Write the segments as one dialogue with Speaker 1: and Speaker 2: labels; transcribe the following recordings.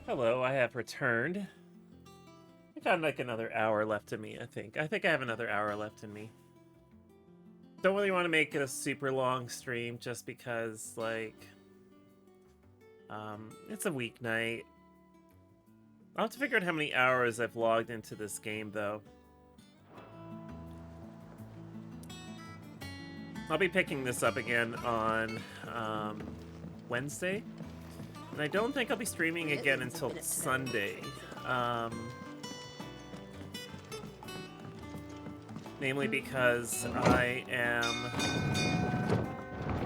Speaker 1: Hello, I have returned. I got like another hour left in me, I think. I think I have another hour left in me. Don't really want to make it a super long stream just because, like, it's a weeknight. I'll have to figure out how many hours I've logged into this game, though. I'll be picking this up again on Wednesday. And I don't think I'll be streaming again until Sunday. Namely because I am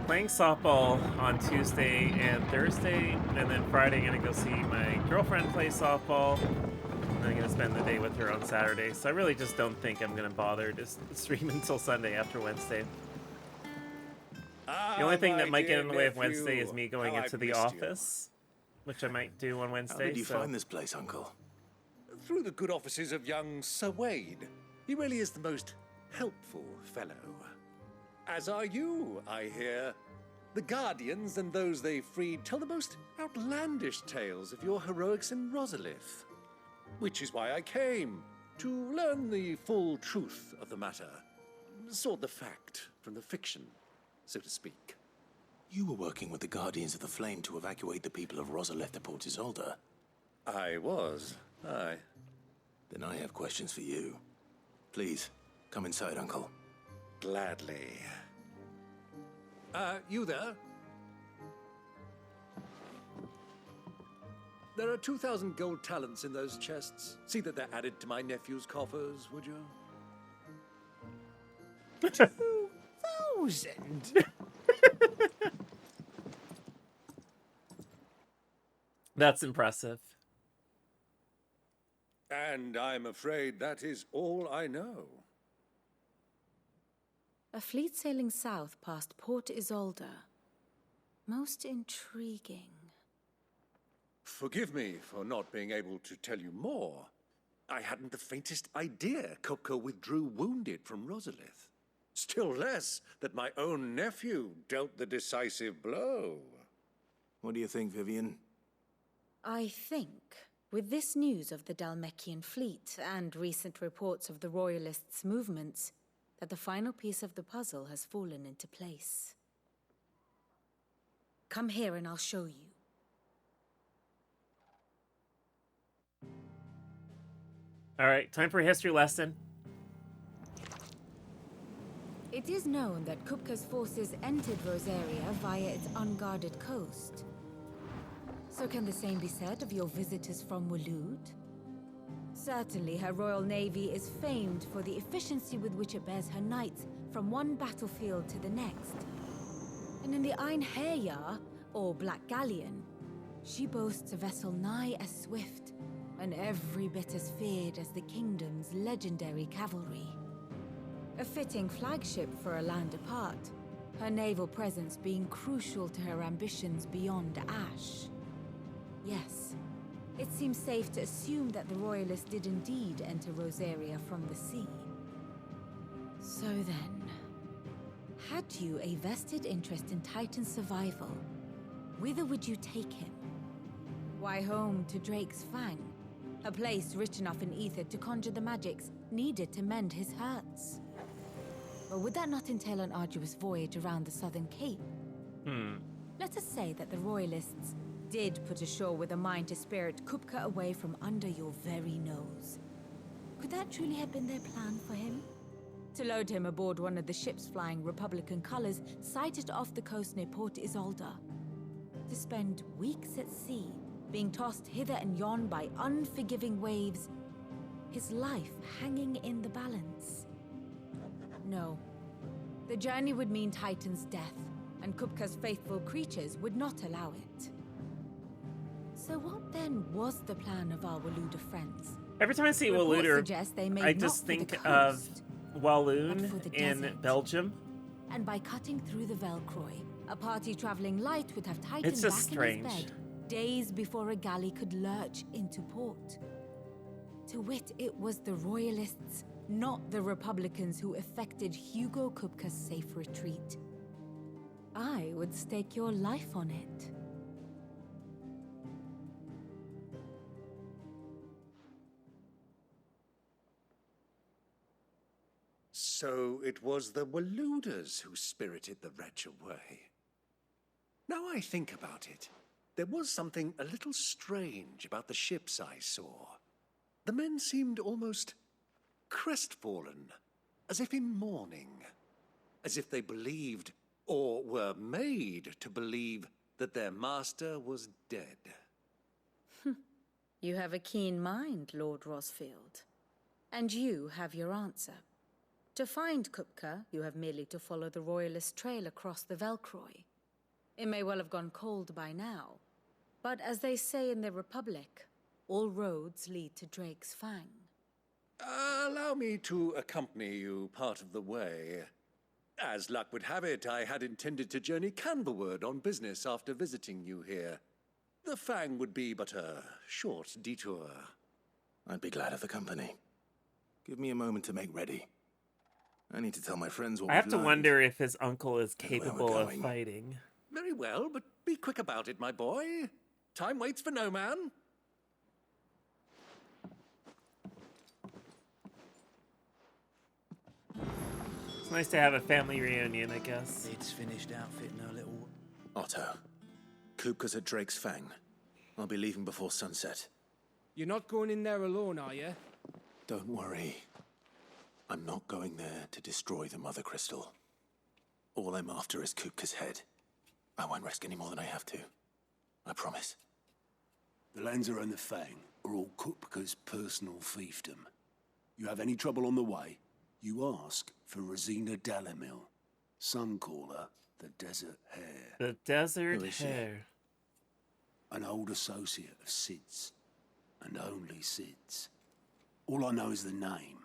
Speaker 1: playing softball on Tuesday and Thursday, and then Friday I'm gonna go see my girlfriend play softball, and I'm gonna spend the day with her on Saturday. So I really just don't think I'm gonna bother to stream until Sunday after Wednesday. The only thing that might get in the way of Wednesday is me going into the office, which I might do on Wednesday.
Speaker 2: How did you find this place, Uncle?
Speaker 3: Through the good offices of young Sir Wade. He really is the most helpful fellow. As are you, I hear. The Guardians and those they freed tell the most outlandish tales of your heroics in Rosalith. Which is why I came, to learn the full truth of the matter. Sort the fact from the fiction, so to speak.
Speaker 2: You were working with the Guardians of the Flame to evacuate the people of Rosalith to Port Isolde.
Speaker 3: I was, aye.
Speaker 2: Then I have questions for you. Please, come inside, Uncle.
Speaker 3: Gladly. You there? There are 2,000 gold talents in those chests. See that they're added to my nephew's coffers, would you?
Speaker 4: 2,000?
Speaker 1: That's impressive.
Speaker 3: And I'm afraid that is all I know.
Speaker 5: A fleet sailing south past Port Isolde. Most intriguing.
Speaker 3: Forgive me for not being able to tell you more. I hadn't the faintest idea Kupka withdrew wounded from Rosalith. Still less that my own nephew dealt the decisive blow.
Speaker 2: What do you think, Vivian?
Speaker 5: I think, with this news of the Dhalmekian fleet and recent reports of the Royalists' movements, that the final piece of the puzzle has fallen into place. Come here and I'll show you.
Speaker 1: All right, time for a history lesson.
Speaker 5: It is known that Kupka's forces entered Rosaria via its unguarded coast. So can the same be said of your visitors from Waloed? Certainly, her royal navy is famed for the efficiency with which it bears her knights from one battlefield to the next. And in the Einherjar, or Black Galleon, she boasts a vessel nigh as swift and every bit as feared as the kingdom's legendary cavalry. A fitting flagship for a land apart, her naval presence being crucial to her ambitions beyond Ash. Yes. It seems safe to assume that the Royalists did indeed enter Rosaria from the sea. So then, had you a vested interest in Titan's survival, whither would you take him? Why, home to Drake's Fang, a place rich enough in ether to conjure the magics needed to mend his hurts. Or would that not entail an arduous voyage around the southern cape? Let us say that the Royalists did put ashore with a mind to spirit Kupka away from under your very nose. Could that truly have been their plan for him? To load him aboard one of the ships flying Republican colors sighted off the coast near Port Isolde. To spend weeks at sea, being tossed hither and yon by unforgiving waves, his life hanging in the balance. No. The journey would mean Titan's death, and Kupka's faithful creatures would not allow it. So what then was the plan of our Waloed friends?
Speaker 1: Every time I see
Speaker 5: Reports
Speaker 1: Waloed,
Speaker 5: suggest they made
Speaker 1: I
Speaker 5: not
Speaker 1: just
Speaker 5: for the
Speaker 1: think
Speaker 5: coast,
Speaker 1: of
Speaker 5: but for
Speaker 1: Walloon
Speaker 5: the
Speaker 1: in
Speaker 5: desert.
Speaker 1: Belgium.
Speaker 5: And by cutting through the Velcroy, a party traveling light would have Titan
Speaker 1: It's just
Speaker 5: back in his
Speaker 1: strange.
Speaker 5: bed days before a galley could lurch into port. To wit, it was the Royalists, not the Republicans, who effected Hugo Kupka's safe retreat. I would stake your life on it.
Speaker 3: So it was the Waluders who spirited the wretch away. Now I think about it, there was something a little strange about the ships I saw. The men seemed almost crestfallen, as if in mourning, as if they believed, or were made to believe, that their master was dead.
Speaker 5: You have a keen mind, Lord Rosfield. And you have your answer. To find Kupka, you have merely to follow the Royalist trail across the Velcroy. It may well have gone cold by now, but as they say in the Republic, all roads lead to Drake's Fang.
Speaker 3: Allow me to accompany you part of the way. As luck would have it, I had intended to journey Canberward on business after visiting you here. The Fang would be but a short detour.
Speaker 2: I'd be glad of the company. Give me a moment to make ready. I need to tell my friends what
Speaker 1: I have
Speaker 2: we've
Speaker 1: to
Speaker 2: learned.
Speaker 1: wonder if his uncle is
Speaker 2: And where we're
Speaker 1: capable of
Speaker 2: going.
Speaker 1: fighting.
Speaker 3: Very well, but be quick about it, my boy. Time waits for no man.
Speaker 1: It's nice to have a family reunion, I guess.
Speaker 4: It's finished outfitting her little...
Speaker 2: Otto, Kupka's at Drake's Fang. I'll be leaving before sunset.
Speaker 6: You're not going in there alone, are you?
Speaker 2: Don't worry. I'm not going there to destroy the Mother Crystal. All I'm after is Kupka's head. I won't risk any more than I have to. I promise.
Speaker 7: The Lancer and the Fang are all Kupka's personal fiefdom. You have any trouble on the way, you ask for Rosina Dalamil. Some call her the Desert Hare.
Speaker 1: The Desert
Speaker 2: Who is she?
Speaker 1: Hare.
Speaker 7: An old associate of Sid's, and only Sid's. All I know is the name,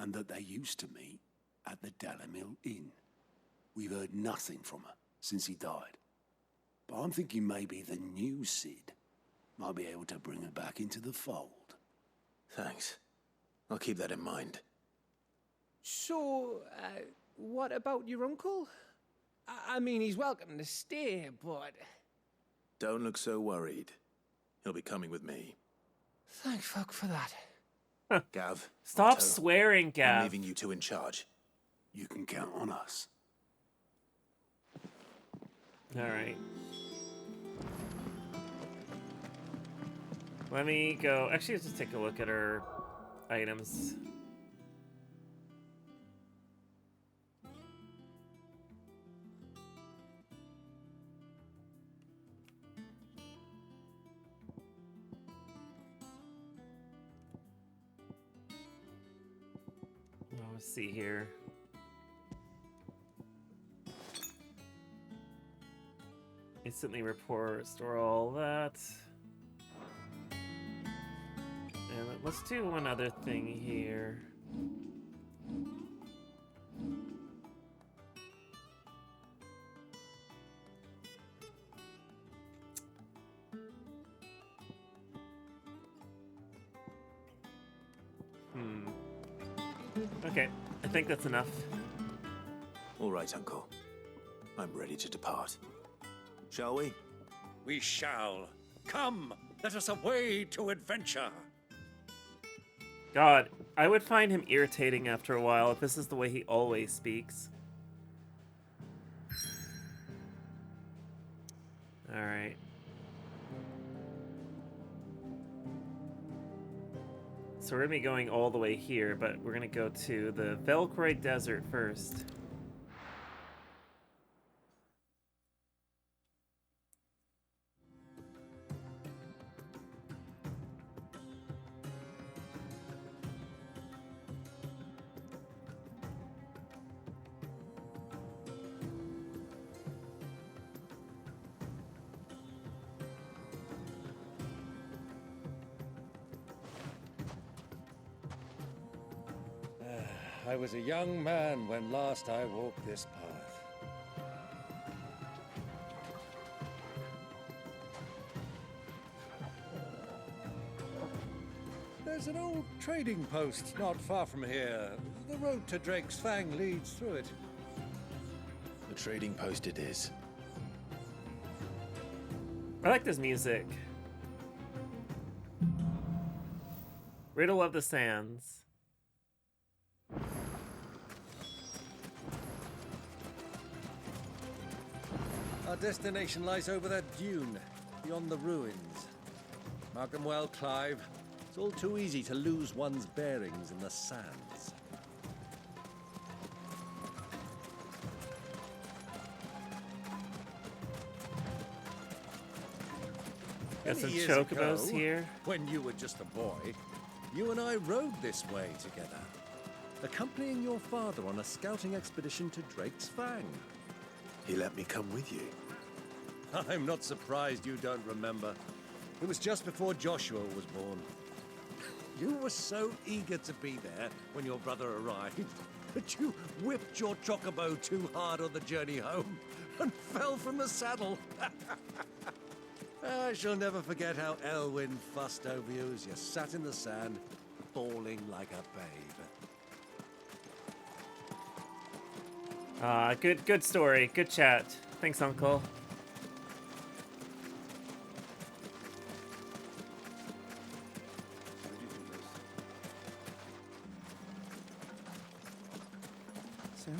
Speaker 7: and that they used to meet at the Dalamil Inn. We've heard nothing from her since he died. But I'm thinking maybe the new Sid might be able to bring her back into the fold.
Speaker 2: Thanks. I'll keep that in mind.
Speaker 6: So, what about your uncle? I mean, he's welcome to stay, but...
Speaker 2: Don't look so worried. He'll be coming with me.
Speaker 6: Thank fuck for that.
Speaker 2: Gav,
Speaker 1: Stop
Speaker 2: Otto,
Speaker 1: swearing,
Speaker 2: I'm
Speaker 1: Gav.
Speaker 2: leaving you two in charge.
Speaker 7: You can count on us.
Speaker 1: Alright. Let me go. Actually, let's just take a look at our items. Let's see here. Instantly restore all that. And let's do one other thing here. Okay, I think that's enough.
Speaker 2: All right, Uncle. I'm ready to depart. Shall we?
Speaker 3: We shall. Come, let us away to adventure.
Speaker 1: God, I would find him irritating after a while if this is the way he always speaks. Alright. So we're going to be going all the way here, but we're going to go to the Velcroy Desert first.
Speaker 3: I was a young man when last I walked this path. There's an old trading post not far from here. The road to Drake's Fang leads through it.
Speaker 2: The trading post it is.
Speaker 1: I like this music. Riddle of the Sands.
Speaker 3: Our destination lies over that dune, beyond the ruins. Mark them well, Clive. It's all too easy to lose one's bearings in the sands.
Speaker 1: Got some
Speaker 3: Many years
Speaker 1: chocobos
Speaker 3: ago,
Speaker 1: here.
Speaker 3: when you were just a boy, you and I rode this way together, accompanying your father on a scouting expedition to Drake's Fang.
Speaker 2: He let me come with you.
Speaker 3: I'm not surprised you don't remember. It was just before Joshua was born. You were so eager to be there when your brother arrived that you whipped your chocobo too hard on the journey home and fell from the saddle. I shall never forget how Elwyn fussed over you as you sat in the sand, bawling like a babe.
Speaker 1: Good story. Good chat. Thanks, Uncle.
Speaker 4: So,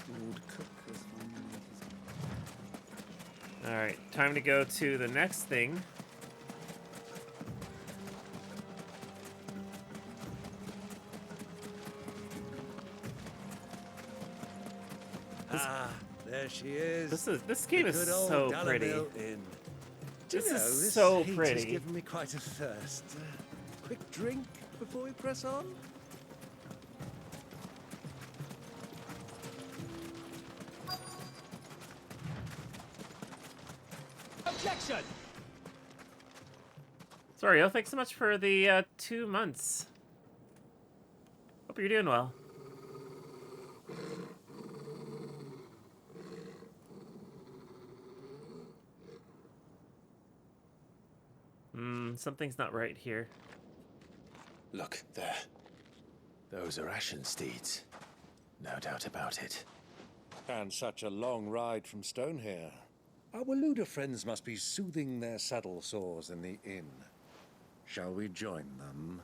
Speaker 4: Lord Cook has finally...
Speaker 1: All right, time to go to the next thing.
Speaker 3: There she is.
Speaker 1: This game is
Speaker 3: The good old
Speaker 1: so pretty.
Speaker 3: Dallamil Inn. Do you
Speaker 1: This
Speaker 3: know,
Speaker 1: is
Speaker 3: this
Speaker 1: so
Speaker 3: heat
Speaker 1: pretty.
Speaker 3: has given me quite a thirst. Quick drink before we press on?
Speaker 6: Objection!
Speaker 1: Sorry, thanks so much for the 2 months. Hope you're doing well. Something's not right here.
Speaker 2: Look, there. Those are Ashen steeds. No doubt about it.
Speaker 3: And such a long ride from Stonehair. Our Waluda friends must be soothing their saddle sores in the inn. Shall we join them?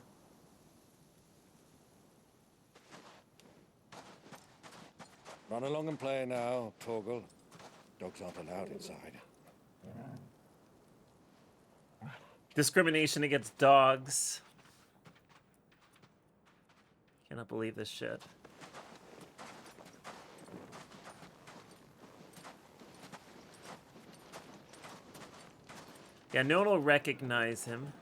Speaker 3: Run along and play now, Torgal. Dogs aren't allowed inside.
Speaker 1: Discrimination against dogs. Cannot believe this shit. Yeah, no one will recognize him.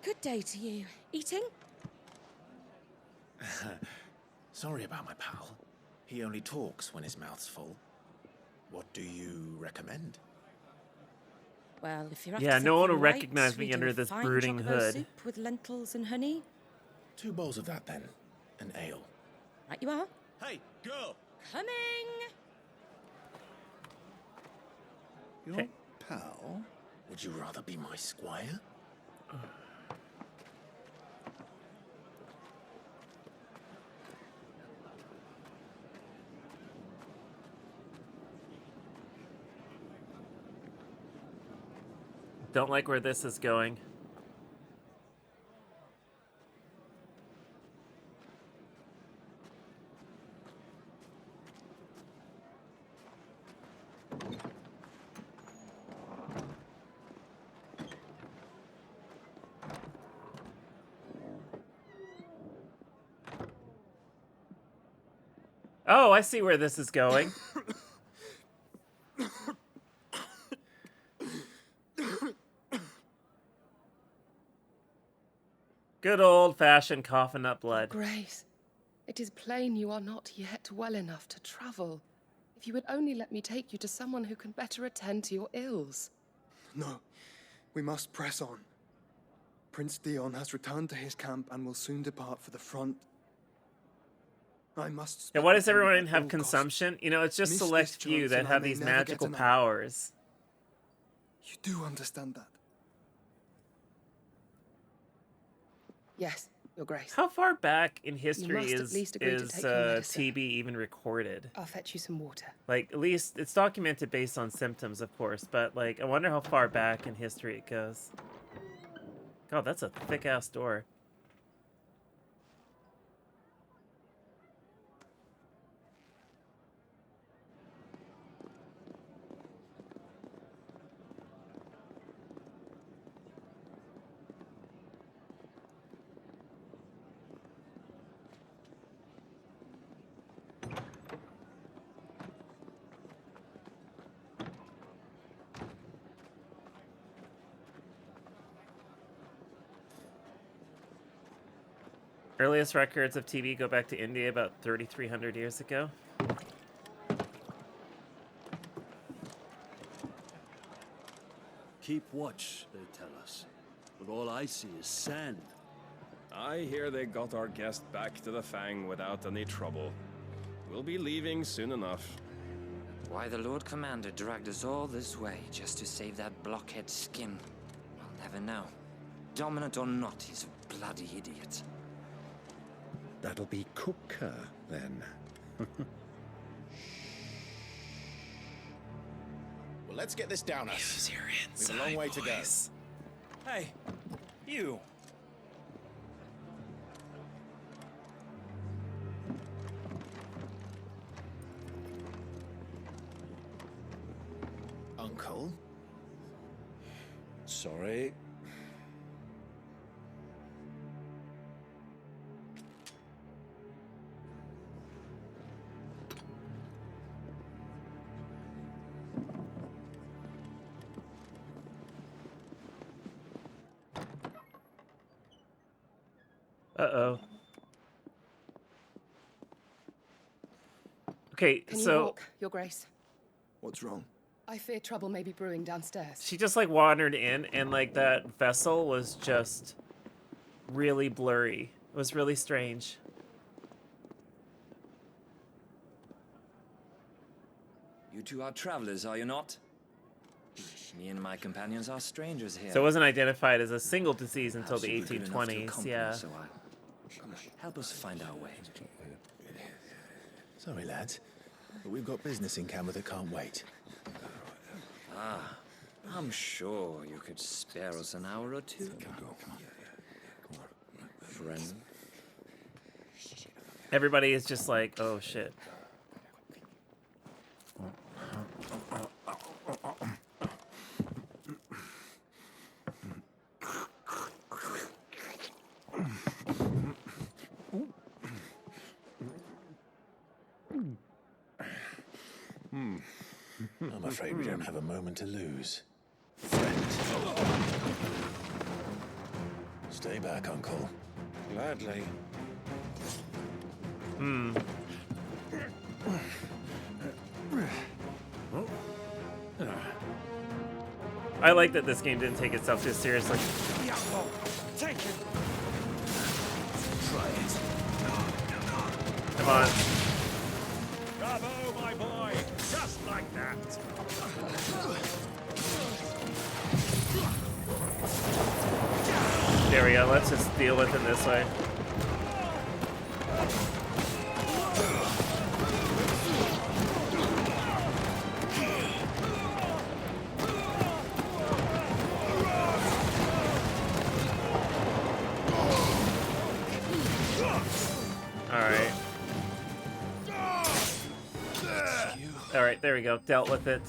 Speaker 5: Good day to you. Eating?
Speaker 2: Sorry about my pal. He only talks when his mouth's full. What do you recommend?
Speaker 5: Well, if you're after
Speaker 1: Yeah, no one will
Speaker 5: something light,
Speaker 1: recognize me
Speaker 5: we do
Speaker 1: under
Speaker 5: a
Speaker 1: this
Speaker 5: fine
Speaker 1: brooding
Speaker 5: chocobo
Speaker 1: hood.
Speaker 5: soup with lentils and honey.
Speaker 2: 2 bowls of that, then. An ale.
Speaker 5: Right you are.
Speaker 2: Hey, girl!
Speaker 5: Coming!
Speaker 7: Your pal?
Speaker 2: Would you rather be my squire?
Speaker 1: Don't like where this is going. Oh, I see where this is going. Good old-fashioned coughing up blood.
Speaker 8: Grace, it is plain you are not yet well enough to travel. If you would only let me take you to someone who can better attend to your ills.
Speaker 9: No, we must press on. Prince Dion has returned to his camp and will soon depart for the front. I must.
Speaker 1: Yeah, why does
Speaker 9: speak with them
Speaker 1: everyone
Speaker 9: at
Speaker 1: have
Speaker 9: all
Speaker 1: consumption? You know, it's just
Speaker 9: Miss
Speaker 1: select
Speaker 9: this
Speaker 1: few
Speaker 9: chance
Speaker 1: that
Speaker 9: and I
Speaker 1: have
Speaker 9: may
Speaker 1: these
Speaker 9: never get
Speaker 1: magical
Speaker 9: another.
Speaker 1: powers.
Speaker 9: You do understand that?
Speaker 8: Yes, Your Grace.
Speaker 1: How far back in history
Speaker 8: must at
Speaker 1: is
Speaker 8: least agree to take your medicine.
Speaker 1: TB even recorded?
Speaker 8: I'll fetch you some water.
Speaker 1: Like, at least it's documented based on symptoms, of course, but like, I wonder how far back in history it goes. God, that's a thick-ass door. Earliest records of TB go back to India about 3,300 years ago.
Speaker 7: Keep watch, they tell us. But all I see is sand.
Speaker 10: I hear they got our guest back to the Fang without any trouble. We'll be leaving soon enough.
Speaker 11: Why the Lord Commander dragged us all this way just to save that blockhead's skin, I'll never know. Dominant or not, he's a bloody idiot.
Speaker 3: That'll be Cooker, then.
Speaker 2: Well, let's get this down us. We've a long way to go.
Speaker 10: Hey, you.
Speaker 2: Uncle?
Speaker 3: Sorry.
Speaker 1: Uh-oh. Okay,
Speaker 8: Can you
Speaker 1: so
Speaker 8: walk, Your Grace?
Speaker 9: What's wrong?
Speaker 8: I fear trouble may be brewing downstairs.
Speaker 1: she just like wandered in and like that vessel was just really blurry. It was really strange.
Speaker 11: You two are travelers, are you not? Me and my companions are strangers here.
Speaker 1: So it wasn't identified as a single disease until the
Speaker 11: Perhaps you were good enough to
Speaker 1: 1820s,
Speaker 11: accompany
Speaker 1: yeah.
Speaker 11: us a while. Help us find our way.
Speaker 2: Sorry, lads, but we've got business in camera that can't wait.
Speaker 11: I'm sure you could spare us an hour or two. Friend.
Speaker 1: Everybody is just like, oh shit.
Speaker 2: I'm afraid we don't have a moment to lose. Friend. Stay back, Uncle.
Speaker 3: Gladly.
Speaker 1: I like that this game didn't take itself too seriously.
Speaker 3: Yeah, well, take it.
Speaker 2: Try it.
Speaker 1: Come on.
Speaker 3: Bravo, my boy. Just like that.
Speaker 1: There we go. Let's just deal with it this way. Alright. Alright, there we go. Dealt with it.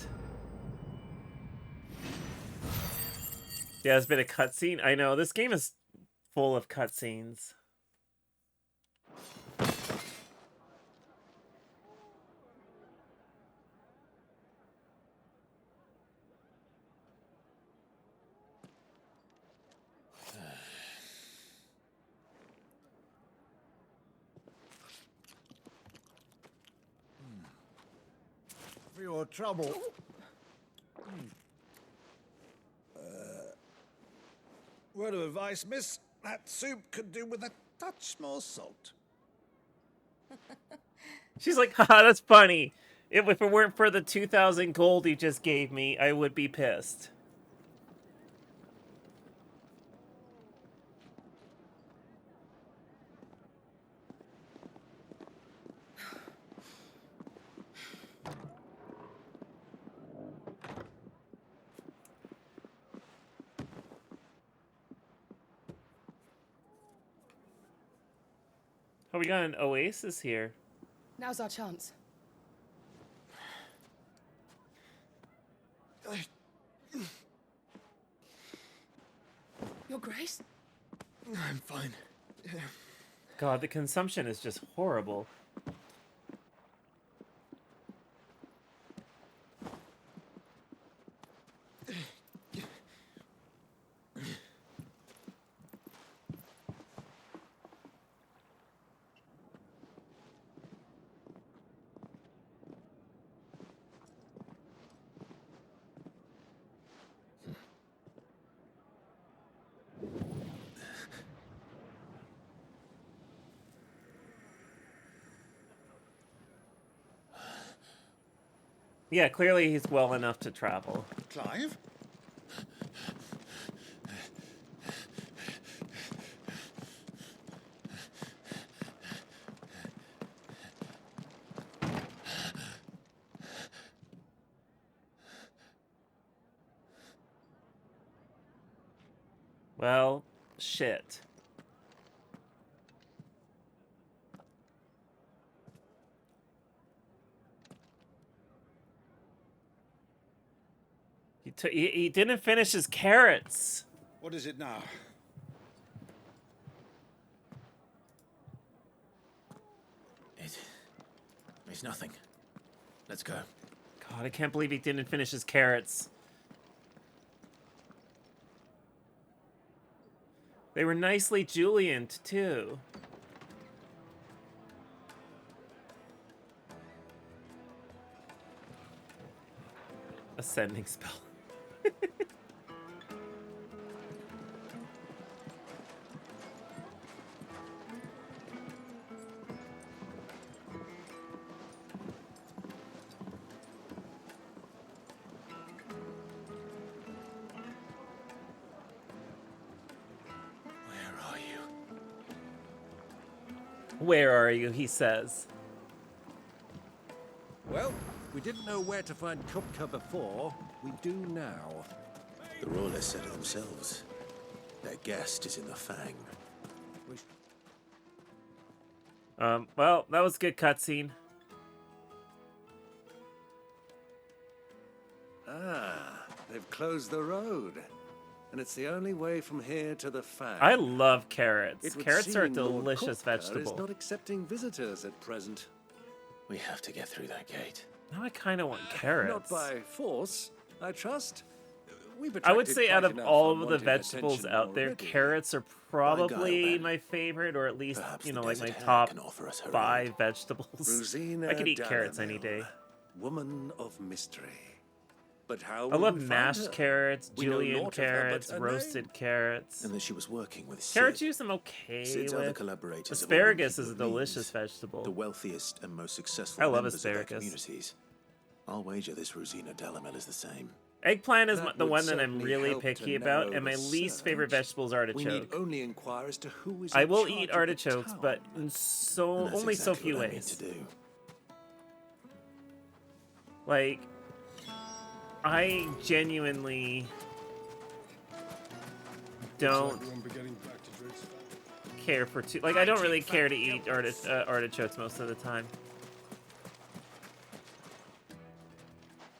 Speaker 1: Yeah, there's been a cutscene. I know, this game is full of cutscenes.
Speaker 3: For your trouble. Word of advice, miss. That soup could do with a touch more salt.
Speaker 1: She's like, haha, that's funny. If it weren't for the 2,000 gold you just gave me, I would be pissed. Oh, we got an oasis here.
Speaker 8: Now's our chance. Your Grace?
Speaker 9: I'm fine.
Speaker 1: God, the consumption is just horrible. Yeah, clearly he's well enough to travel.
Speaker 9: Clive?
Speaker 1: Well, shit. He didn't finish his carrots.
Speaker 9: What is it now?
Speaker 2: It's nothing. Let's go.
Speaker 1: God, I can't believe he didn't finish his carrots. They were nicely julienned, too. Ascending spell. Where are you? He says.
Speaker 3: Well, we didn't know where to find Kupka before. We do now.
Speaker 2: The Royalists said it themselves. Their guest is in the Fang.
Speaker 1: Well, that was a good cutscene.
Speaker 3: Ah, they've closed the road. And it's the only way from here to the Fang.
Speaker 1: I love carrots.
Speaker 3: It would
Speaker 1: Carrots are a
Speaker 3: seem Lord
Speaker 1: delicious
Speaker 3: Kupka is
Speaker 1: vegetable.
Speaker 3: not accepting visitors at present.
Speaker 2: We have to get through that gate.
Speaker 1: Now I kind of want carrots.
Speaker 3: Not by force, I trust. We've
Speaker 1: I would
Speaker 3: attracted
Speaker 1: say
Speaker 3: quite
Speaker 1: out of
Speaker 3: enough
Speaker 1: all of the
Speaker 3: unwanted
Speaker 1: vegetables
Speaker 3: attention
Speaker 1: out there,
Speaker 3: already.
Speaker 1: carrots are probably my favorite, or at least,
Speaker 2: Perhaps
Speaker 1: you know,
Speaker 2: the
Speaker 1: like my
Speaker 2: desert hare
Speaker 1: top
Speaker 2: can offer us her
Speaker 1: 5
Speaker 2: aid.
Speaker 1: vegetables.
Speaker 3: Rosina
Speaker 1: I could eat carrots any
Speaker 3: Dalamil,
Speaker 1: day.
Speaker 3: Woman of mystery. But how
Speaker 1: I
Speaker 3: will
Speaker 1: love
Speaker 3: we find
Speaker 1: mashed
Speaker 3: her?
Speaker 1: carrots,
Speaker 3: We know
Speaker 1: julienne
Speaker 3: naught of her but
Speaker 1: carrots,
Speaker 3: her
Speaker 1: roasted
Speaker 3: name.
Speaker 1: carrots.
Speaker 2: And that she was working with
Speaker 1: Carrot
Speaker 2: Sid.
Speaker 1: juice I'm okay
Speaker 2: Sid's other
Speaker 1: with.
Speaker 2: collaborators have all been
Speaker 1: Asparagus
Speaker 2: people
Speaker 1: is a
Speaker 2: of means,
Speaker 1: delicious vegetable.
Speaker 2: The wealthiest and most successful
Speaker 1: I love
Speaker 2: members of their
Speaker 1: asparagus.
Speaker 2: communities. I'll wager this Rosina Dalamel is the same.
Speaker 1: Eggplant is
Speaker 3: That
Speaker 1: the
Speaker 3: would
Speaker 1: one that I'm
Speaker 3: certainly
Speaker 1: really
Speaker 3: help to
Speaker 1: picky about,
Speaker 3: narrow
Speaker 1: and my
Speaker 3: the
Speaker 1: least favorite
Speaker 3: search.
Speaker 1: vegetable is
Speaker 3: We need
Speaker 1: artichoke.
Speaker 3: only inquire as to who is
Speaker 1: I
Speaker 3: in
Speaker 1: will
Speaker 3: charge
Speaker 1: eat
Speaker 3: of the
Speaker 1: artichokes, but
Speaker 3: town.
Speaker 2: And that's
Speaker 1: only so
Speaker 2: exactly
Speaker 1: few
Speaker 2: what I mean
Speaker 1: ways.
Speaker 2: to do.
Speaker 1: Like, I genuinely don't care for like I don't really care to eat artichokes most of the time.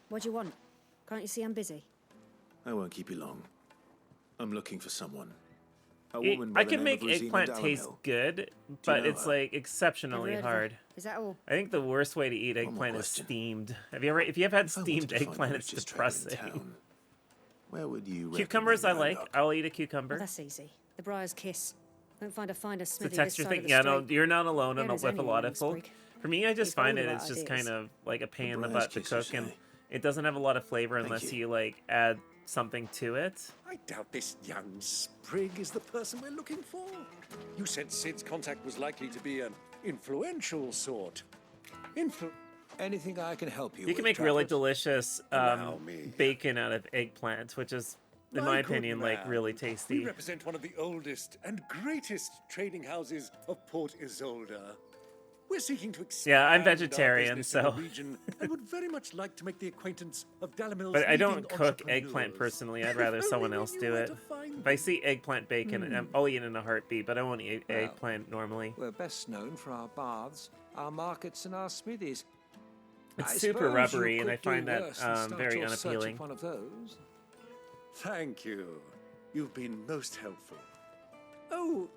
Speaker 12: What do you want? Can't you see I'm busy?
Speaker 2: I won't keep you long. I'm looking for someone. A
Speaker 1: It-
Speaker 2: woman by
Speaker 1: I
Speaker 2: the
Speaker 1: can
Speaker 2: name
Speaker 1: make
Speaker 2: of Rosina
Speaker 1: eggplant taste
Speaker 2: Dalamel.
Speaker 1: good, but
Speaker 2: know
Speaker 1: it's
Speaker 2: her?
Speaker 1: like exceptionally
Speaker 12: Never heard of her.
Speaker 1: hard.
Speaker 12: Is that all?
Speaker 1: I think the worst way to eat
Speaker 2: One more
Speaker 1: eggplant is
Speaker 2: question.
Speaker 1: steamed. If you have had
Speaker 2: If I wanted
Speaker 1: steamed
Speaker 2: to find a
Speaker 1: eggplant, it's
Speaker 2: richest trader in
Speaker 1: depressing.
Speaker 2: town, where would you
Speaker 1: Cucumbers I
Speaker 2: recommend
Speaker 1: like.
Speaker 2: I
Speaker 1: I'll eat a
Speaker 12: Oh,
Speaker 1: cucumber.
Speaker 12: that's easy. The Briar's Kiss. Won't find a finer
Speaker 1: It's the
Speaker 12: smithy this
Speaker 1: texture
Speaker 12: side
Speaker 1: thing.
Speaker 12: of the
Speaker 1: Yeah, no,
Speaker 12: street.
Speaker 1: you're not alone
Speaker 12: Yeah,
Speaker 1: on
Speaker 12: there's
Speaker 1: with a
Speaker 12: only
Speaker 1: lot
Speaker 12: one
Speaker 1: of folk.
Speaker 12: sprig.
Speaker 1: For me, I just
Speaker 12: He's
Speaker 1: find
Speaker 12: all
Speaker 1: it
Speaker 12: about
Speaker 1: it's just
Speaker 12: ideas.
Speaker 1: kind of like a pain in the
Speaker 2: Briar's
Speaker 1: butt to
Speaker 2: Kiss, you
Speaker 1: cook, and
Speaker 2: say?
Speaker 1: it doesn't have a lot of flavor
Speaker 2: Thank
Speaker 1: unless
Speaker 2: you.
Speaker 1: you like add something to it.
Speaker 3: I doubt this young sprig is the person we're looking for. You said Sid's contact was likely to be an influential sort. Anything I can help you
Speaker 1: You
Speaker 3: with,
Speaker 1: can make really
Speaker 3: Travis?
Speaker 1: delicious
Speaker 3: Allow me.
Speaker 1: bacon out of eggplant, which is, in my
Speaker 3: good
Speaker 1: opinion, like
Speaker 3: man.
Speaker 1: really
Speaker 3: We
Speaker 1: tasty.
Speaker 3: represent one of the oldest and greatest trading houses of Port Isolde. We're seeking to expand
Speaker 1: Yeah, I'm
Speaker 3: our
Speaker 1: vegetarian,
Speaker 3: business in the
Speaker 1: so.
Speaker 3: region and would very much like to make the acquaintance of Dalamil's
Speaker 1: But I don't
Speaker 3: leading
Speaker 1: cook eggplant
Speaker 3: entrepreneurs.
Speaker 1: personally. I'd rather
Speaker 3: If
Speaker 1: someone
Speaker 3: only we
Speaker 1: else
Speaker 3: knew
Speaker 1: do
Speaker 3: where
Speaker 1: it.
Speaker 3: to find
Speaker 1: If I see eggplant bacon, I'll eat it in a heartbeat, but I won't eat
Speaker 13: Well,
Speaker 1: eggplant normally.
Speaker 13: We're best known for our baths, our markets, and our smithies.
Speaker 1: It's
Speaker 13: I
Speaker 1: super
Speaker 13: suppose you
Speaker 1: rubbery, and
Speaker 13: could
Speaker 1: I find
Speaker 13: do
Speaker 1: that
Speaker 13: worse than start
Speaker 1: very
Speaker 13: your search
Speaker 1: unappealing.
Speaker 13: at one of those.
Speaker 3: Thank you. You've been most helpful. Oh,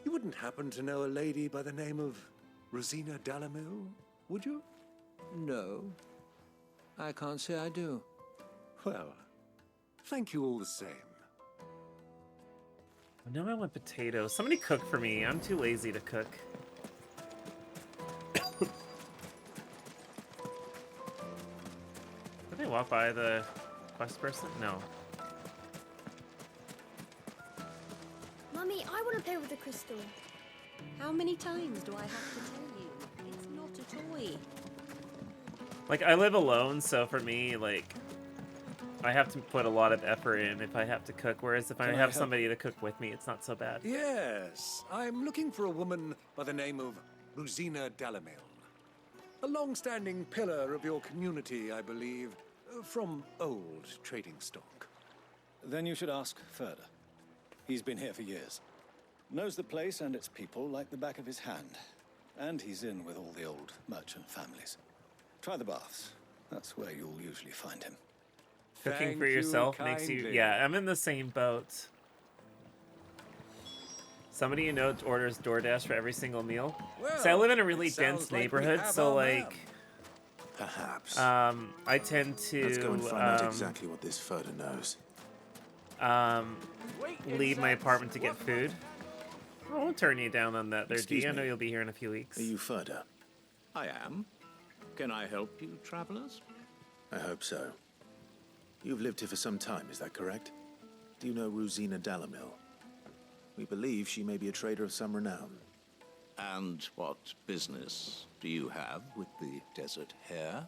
Speaker 3: you wouldn't happen to know a lady by the name of Rosina Dalamil, would you?
Speaker 13: No, I can't say I do.
Speaker 3: Well, thank you all the same.
Speaker 1: Now I want potatoes. Somebody cook for me. I'm too lazy to cook. Did they walk by the quest person? No.
Speaker 14: Mummy, I want to play with the crystal.
Speaker 15: How many times do I have to tell you? It's not a toy.
Speaker 1: Like, I live alone, so for me, like, I have to put a lot of effort in if I have to cook, whereas if I
Speaker 3: Can I
Speaker 1: have
Speaker 3: help?
Speaker 1: somebody to cook with me, it's not so bad.
Speaker 3: Yes, I'm looking for a woman by the name of Rosina Dalamil. A long-standing pillar of your community, I believe, from old trading stock.
Speaker 9: Then you should ask Ferda. He's been here for years. Knows the place and its people like the back of his hand. And he's in with all the old merchant families. Try the baths. That's where you'll usually find him.
Speaker 1: Cooking for yourself makes you... Yeah, I'm in the same boat. Somebody you know orders DoorDash for every single meal.
Speaker 3: Well,
Speaker 1: See, I live in a really
Speaker 3: it sounds
Speaker 1: dense
Speaker 3: like we
Speaker 1: neighborhood,
Speaker 3: have
Speaker 1: so
Speaker 3: our
Speaker 1: like...
Speaker 3: man.
Speaker 2: Perhaps.
Speaker 1: I tend to...
Speaker 2: Let's go and find out exactly what this Ferda knows.
Speaker 1: Leave my apartment to get food. I won't turn you down on that there,
Speaker 2: Excuse
Speaker 1: G. I know
Speaker 2: me.
Speaker 1: you'll be here in a few weeks.
Speaker 2: Are you Ferda?
Speaker 16: I am. Can I help you, travelers?
Speaker 2: I hope so. You've lived here for some time, is that correct? Do you know Rosina Dalamil? We believe she may be a trader of some renown.
Speaker 16: And what business do you have with the desert hare?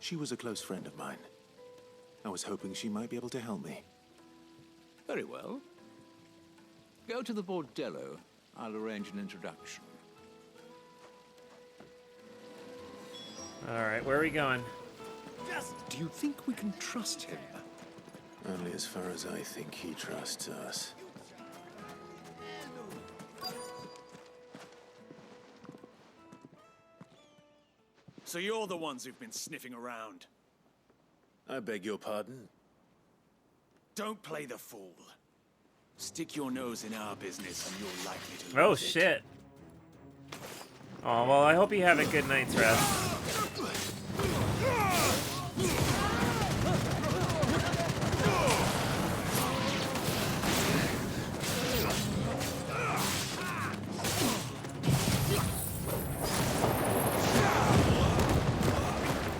Speaker 2: She was a close friend of mine. I was hoping she might be able to help me.
Speaker 16: Very well. Go to the bordello. I'll arrange an introduction.
Speaker 1: Alright, where are we going?
Speaker 3: Do you think we can trust him?
Speaker 2: Only as far as I think he trusts us.
Speaker 17: So you're the ones who've been sniffing around.
Speaker 2: I beg your pardon?
Speaker 17: Don't play the fool. Stick your nose in our business and you're likely to
Speaker 1: Oh,
Speaker 17: lose it.
Speaker 1: shit. Oh, well, I hope you have a good night's rest.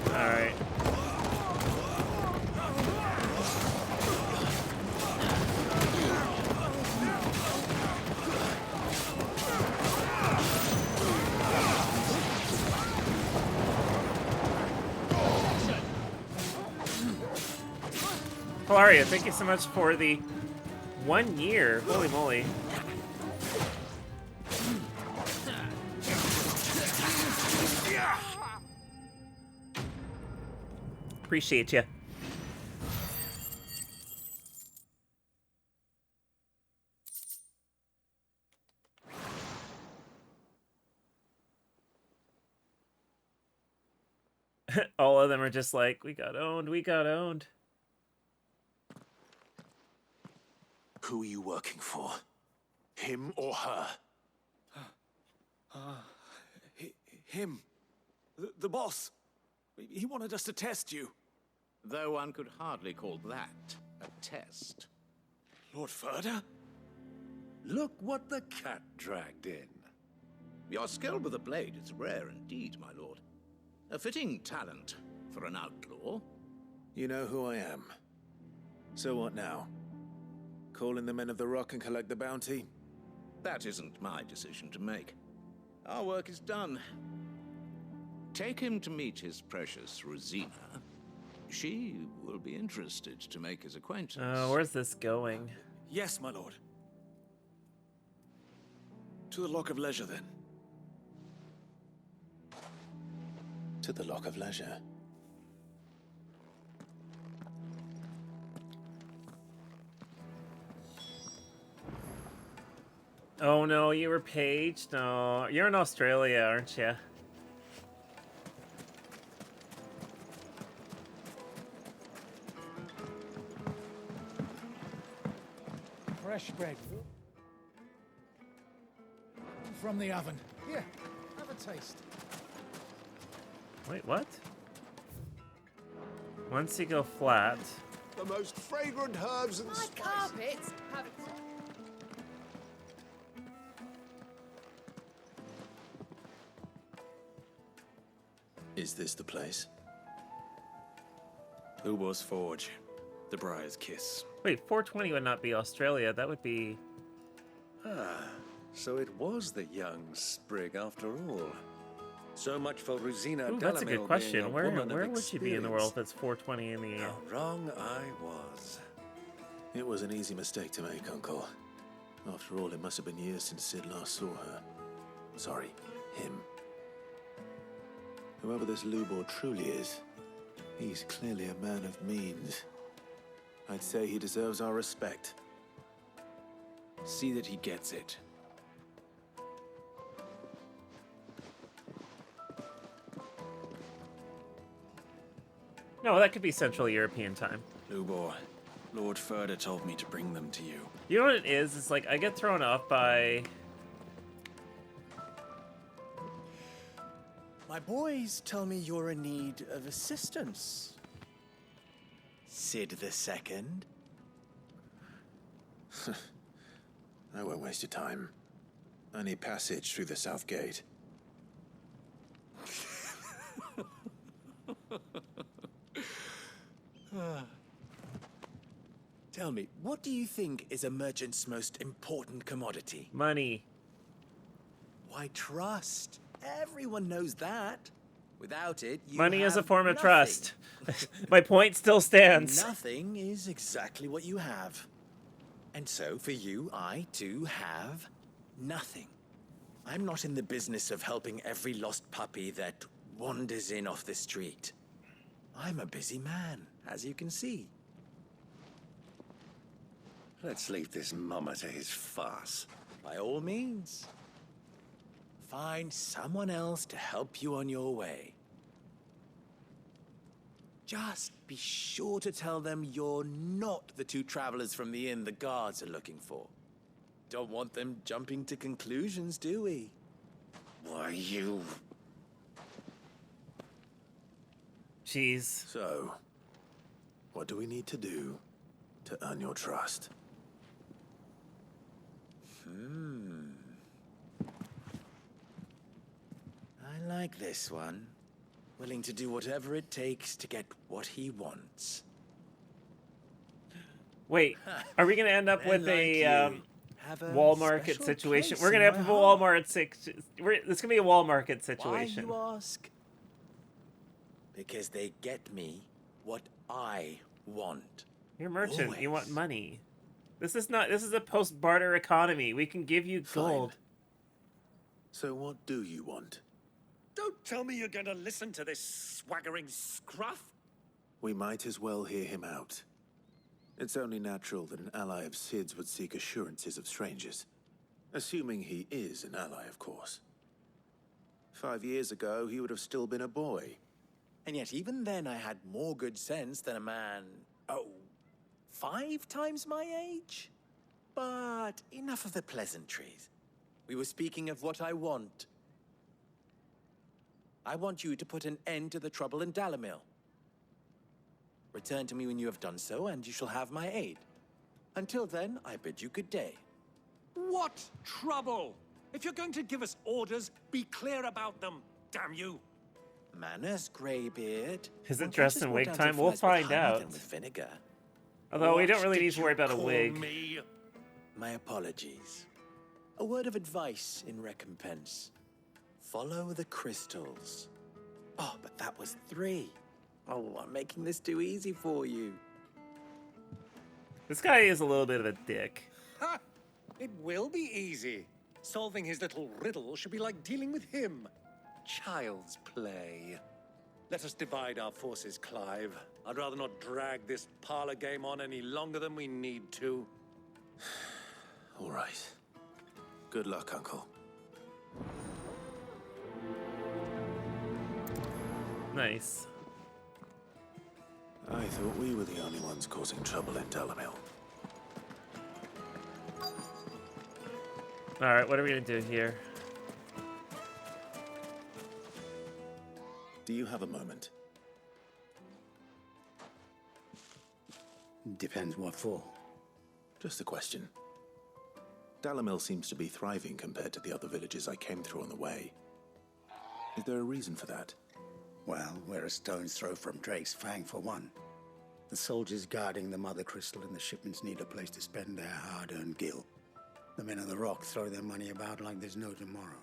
Speaker 1: Alright. Hilaria, thank you so much for the 1 year. Holy moly. Appreciate you. All of them are just like, we got owned, we got owned.
Speaker 2: Who are you working for? Him or her?
Speaker 17: Him. The boss. He wanted us to test you.
Speaker 16: Though one could hardly call that a test.
Speaker 17: Lord Ferda?
Speaker 3: Look what the cat dragged in.
Speaker 16: Your skill with the blade is rare indeed, my lord. A fitting talent for an outlaw.
Speaker 2: You know who I am. So what now? Call in the men of the Rock and collect the bounty?
Speaker 16: That isn't my decision to make. Our work is done. Take him to meet his precious Rosina. She will be interested to make his acquaintance.
Speaker 1: Where's this going?
Speaker 17: Yes, my lord. To the Lock of Leisure, then.
Speaker 2: To the Lock of Leisure.
Speaker 1: Oh no, you were paged? No, you're in Australia, aren't you?
Speaker 14: Fresh bread. From the oven. Here, have a taste.
Speaker 1: Wait, what? Once you go flat.
Speaker 18: The most fragrant herbs and
Speaker 8: My carpets have...
Speaker 2: Is this the place?
Speaker 17: Ubor's Forge. The Briar's Kiss.
Speaker 1: Wait, 420 would not be Australia. That would be...
Speaker 3: Ah, so it was the young sprig after all. So much for Rosina.
Speaker 1: Ooh, that's a good question. Where would she be in the world if it's 420 in the...
Speaker 3: How wrong I was.
Speaker 2: It was an easy mistake to make, Uncle. After all, it must have been years since Sid last saw her. Sorry, him. Whoever this Lubor truly is, he's clearly a man of means. I'd say he deserves our respect.
Speaker 17: See that he gets it.
Speaker 1: No, that could be Central European time.
Speaker 17: Lubor, Lord Furder told me to bring them to you.
Speaker 1: You know what it is? It's like I get thrown off by...
Speaker 19: My boys tell me you're in need of assistance. Sid the Second.
Speaker 2: I won't waste your time. I need passage through the south gate.
Speaker 19: Tell me, what do you think is a merchant's most important commodity?
Speaker 1: Money.
Speaker 19: Why, trust. Everyone knows that. Without it, you
Speaker 1: Money is a
Speaker 19: have
Speaker 1: form of
Speaker 19: nothing.
Speaker 1: trust. My point still stands.
Speaker 19: Nothing is exactly what you have. And so, for you, I, too, have nothing. I'm not in the business of helping every lost puppy that wanders in off the street. I'm a busy man, as you can see.
Speaker 3: Let's leave this mummer to his farce.
Speaker 19: By all means. Find someone else to help you on your way. Just be sure to tell them you're not the two travelers from the inn the guards are looking for. Don't want them jumping to conclusions, do we?
Speaker 3: Why, you...
Speaker 1: Jeez.
Speaker 2: So, what do we need to do to earn your trust?
Speaker 19: I like this one. Willing to do whatever it takes to get what he wants.
Speaker 1: Wait, are we going to end up with a
Speaker 19: Have a
Speaker 1: wall market
Speaker 19: special
Speaker 1: situation?
Speaker 19: place
Speaker 1: We're going to
Speaker 19: in
Speaker 1: have
Speaker 19: my
Speaker 1: a wall market this is going to be a wall market situation.
Speaker 19: Why, you ask? Because they get me what I want.
Speaker 1: You're a merchant.
Speaker 19: Always.
Speaker 1: You want money. This is a post-barter economy. We can give you gold.
Speaker 2: Fine. So what do you want?
Speaker 3: Don't tell me you're going to listen to this swaggering scruff.
Speaker 2: We might as well hear him out. It's only natural that an ally of Sid's would seek assurances of strangers. Assuming he is an ally, of course. 5 years ago, he would have still been a boy.
Speaker 19: And yet even then I had more good sense than a man, 5 times my age? But enough of the pleasantries. We were speaking of what I want. I want you to put an end to the trouble in Dalamil. Return to me when you have done so, and you shall have my aid. Until then, I bid you good day.
Speaker 3: What trouble? If you're going to give us orders, be clear about them, damn you.
Speaker 19: Manners, Greybeard.
Speaker 1: Is it
Speaker 19: One
Speaker 1: dressed
Speaker 19: catches
Speaker 1: in
Speaker 19: more
Speaker 1: wig time? We'll
Speaker 19: damselflies with
Speaker 1: find
Speaker 19: honey
Speaker 1: out.
Speaker 19: than with vinegar.
Speaker 1: Although we
Speaker 3: What
Speaker 1: don't really
Speaker 3: did
Speaker 1: need to worry
Speaker 3: you
Speaker 1: about a
Speaker 3: call
Speaker 1: wig.
Speaker 3: me?
Speaker 19: My apologies. A word of advice in recompense. Follow the crystals. That was 3. Oh, I'm making this too easy for you.
Speaker 1: This guy is a little bit of a dick.
Speaker 3: Ha! It will be easy. Solving his little riddle should be like dealing with him. Child's play. Let us divide our forces, Clive. I'd rather not drag this parlor game on any longer than we need to.
Speaker 2: All right. Good luck, Uncle.
Speaker 1: Nice.
Speaker 2: I thought we were the only ones causing trouble in Dalamil.
Speaker 1: Alright, what are we gonna do here?
Speaker 2: Do you have a moment?
Speaker 7: Depends what for.
Speaker 2: Just a question. Dalamil seems to be thriving compared to the other villages I came through on the way. Is there a reason for that?
Speaker 7: Well, we're a stone's throw from Drake's Fang, for one. The soldiers guarding the Mother Crystal and the shipments need a place to spend their hard-earned gil. The men of the Rock throw their money about like there's no tomorrow.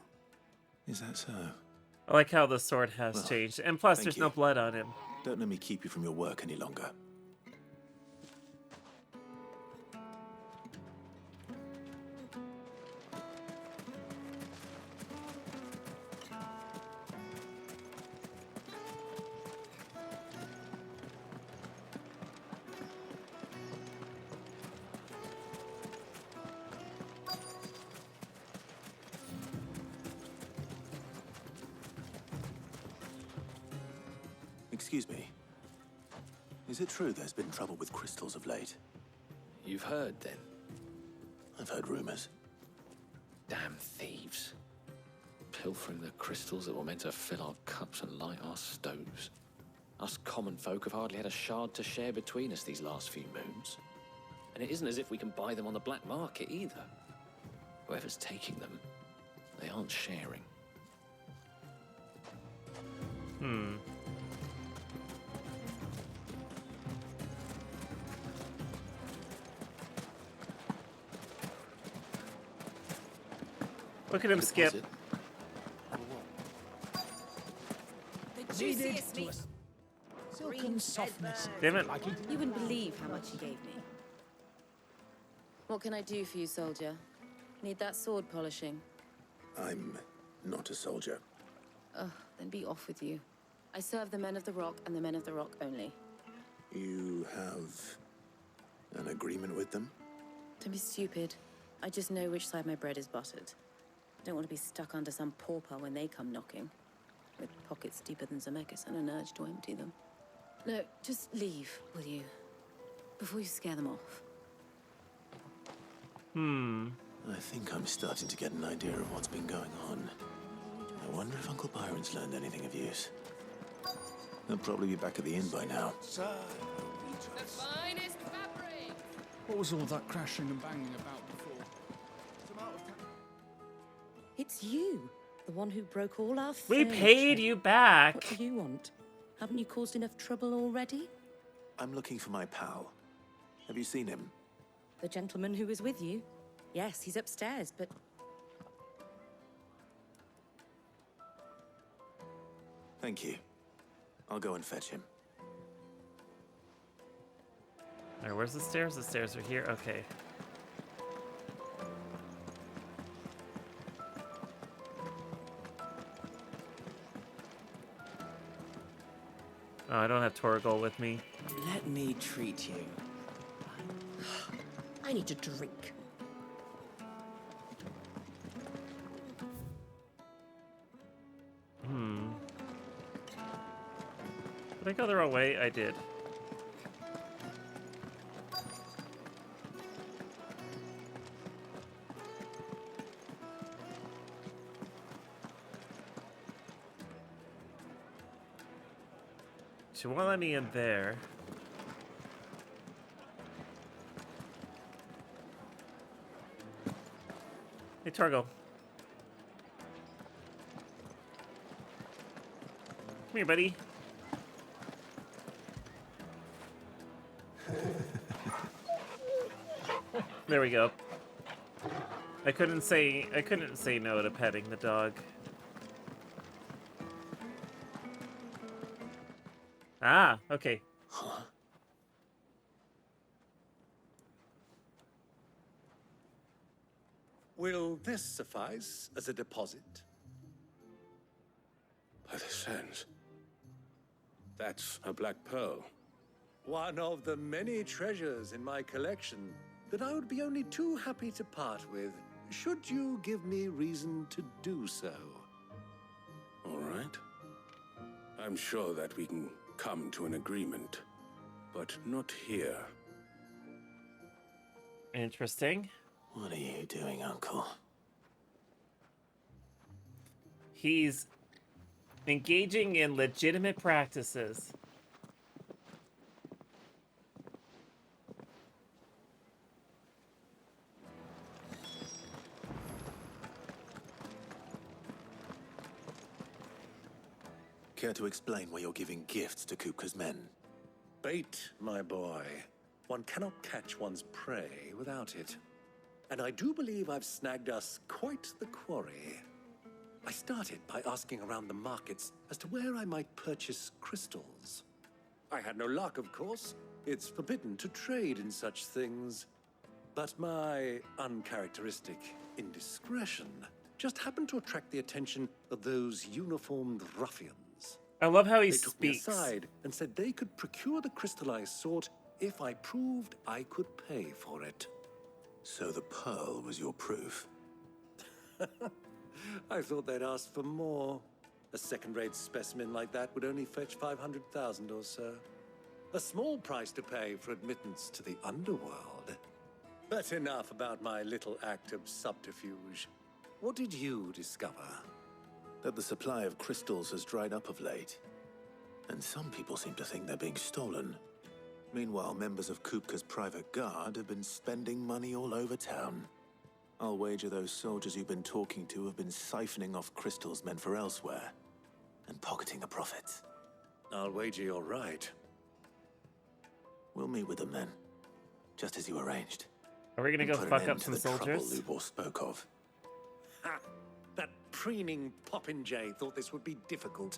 Speaker 2: Is that so?
Speaker 1: I like how the sword has changed. And plus,
Speaker 2: thank
Speaker 1: there's
Speaker 2: you.
Speaker 1: no blood on him.
Speaker 2: Don't let me keep you from your work any longer. Excuse me. Is it true there's been trouble with crystals of late?
Speaker 20: You've heard, then?
Speaker 2: I've heard rumors.
Speaker 20: Damn thieves. Pilfering the crystals that were meant to fill our cups and light our stoves. Us common folk have hardly had a shard to share between us these last few moons. And it isn't as if we can buy them on the black market either. Whoever's taking them, they aren't sharing.
Speaker 1: Look at him skip.
Speaker 14: The juiciest meat. Silken softness.
Speaker 1: Damn it.
Speaker 12: You wouldn't believe how much he gave me. What can I do for you, soldier? Need that sword polishing?
Speaker 2: I'm not a soldier.
Speaker 12: Ugh, then be off with you. I serve the men of the Rock and the men of the Rock only.
Speaker 2: You have an agreement with them?
Speaker 12: Don't be stupid. I just know which side my bread is buttered. I don't want to be stuck under some pauper when they come knocking, with pockets deeper than Zemeckis and an urge to empty them. No, just leave, will you? Before you scare them off.
Speaker 2: I think I'm starting to get an idea of what's been going on. I wonder if Uncle Byron's learned anything of use. He'll probably be back at the inn by now.
Speaker 8: The finest fabric!
Speaker 14: What was all that crashing and banging about before?
Speaker 15: It's you, the one who broke all our
Speaker 1: We
Speaker 15: furniture.
Speaker 1: paid you back.
Speaker 15: What do you want? Haven't you caused enough trouble already?
Speaker 2: I'm looking for my pal. Have you seen him?
Speaker 15: The gentleman who was with you? Yes, he's upstairs, but...
Speaker 2: Thank you. I'll go and fetch him.
Speaker 1: Alright, where's the stairs? The stairs are here. Okay. Oh, I don't have Torgal with me.
Speaker 19: Let me treat you.
Speaker 15: I need a drink.
Speaker 1: Did I go the wrong way? I did. She won't let me in there. Hey, Torgal. Come here, buddy. There we go. I couldn't say no to petting the dog. Ah, okay.
Speaker 7: Huh?
Speaker 3: Will this suffice as a deposit?
Speaker 7: By the sands. That's a black pearl.
Speaker 3: One of the many treasures in my collection that I would be only too happy to part with, should you give me reason to do so.
Speaker 7: All right. I'm sure that we can come to an agreement, but not here.
Speaker 1: Interesting.
Speaker 2: What are you doing, Uncle?
Speaker 1: He's engaging in legitimate practices.
Speaker 2: Care to explain why you're giving gifts to Kupka's men?
Speaker 3: Bait, my boy. One cannot catch one's prey without it. And I do believe I've snagged us quite the quarry. I started by asking around the markets as to where I might purchase crystals. I had no luck, of course. It's forbidden to trade in such things. But my uncharacteristic indiscretion just happened to attract the attention of those uniformed ruffians.
Speaker 1: I love how he
Speaker 3: They took
Speaker 1: speaks.
Speaker 3: me aside and said they could procure the crystal I sought if I proved I could pay for it.
Speaker 2: So the pearl was your proof?
Speaker 3: I thought they'd asked for more. A second-rate specimen like that would only fetch 500,000 or so. A small price to pay for admittance to the underworld. But enough about my little act of subterfuge. What did you discover?
Speaker 2: That the supply of crystals has dried up of late. And some people seem to think they're being stolen. Meanwhile, members of Kupka's private guard have been spending money all over town. I'll wager those soldiers you've been talking to have been siphoning off crystals meant for elsewhere, and pocketing the profits.
Speaker 3: I'll wager you're right.
Speaker 2: We'll meet with them then, just as you arranged.
Speaker 1: Are we gonna go
Speaker 2: Put an
Speaker 1: fuck
Speaker 2: end
Speaker 1: up
Speaker 2: to
Speaker 1: some
Speaker 2: the trouble
Speaker 1: soldiers?
Speaker 2: Lubor spoke of.
Speaker 3: Ha! That preening popinjay thought this would be difficult.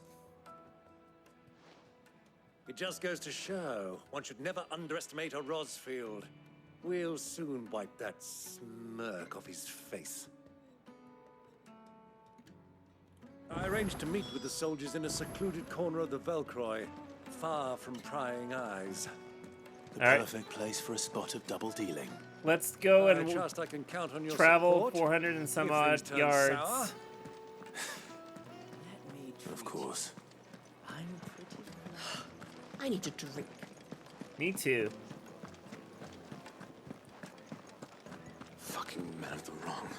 Speaker 3: It just goes to show one should never underestimate a Rosfield. We'll soon wipe that smirk off his face. I arranged to meet with the soldiers in a secluded corner of the Velcroy, far from prying eyes.
Speaker 2: The
Speaker 1: All right.
Speaker 2: perfect place for a spot of double dealing.
Speaker 1: Let's go
Speaker 3: I
Speaker 1: and
Speaker 3: trust I can count on your
Speaker 1: travel
Speaker 3: support
Speaker 1: 400 and some
Speaker 3: if
Speaker 1: odd
Speaker 3: things turn
Speaker 1: yards.
Speaker 3: sour.
Speaker 2: Of course.
Speaker 15: I need a drink.
Speaker 1: Me too.
Speaker 7: Fucking man of the wrong.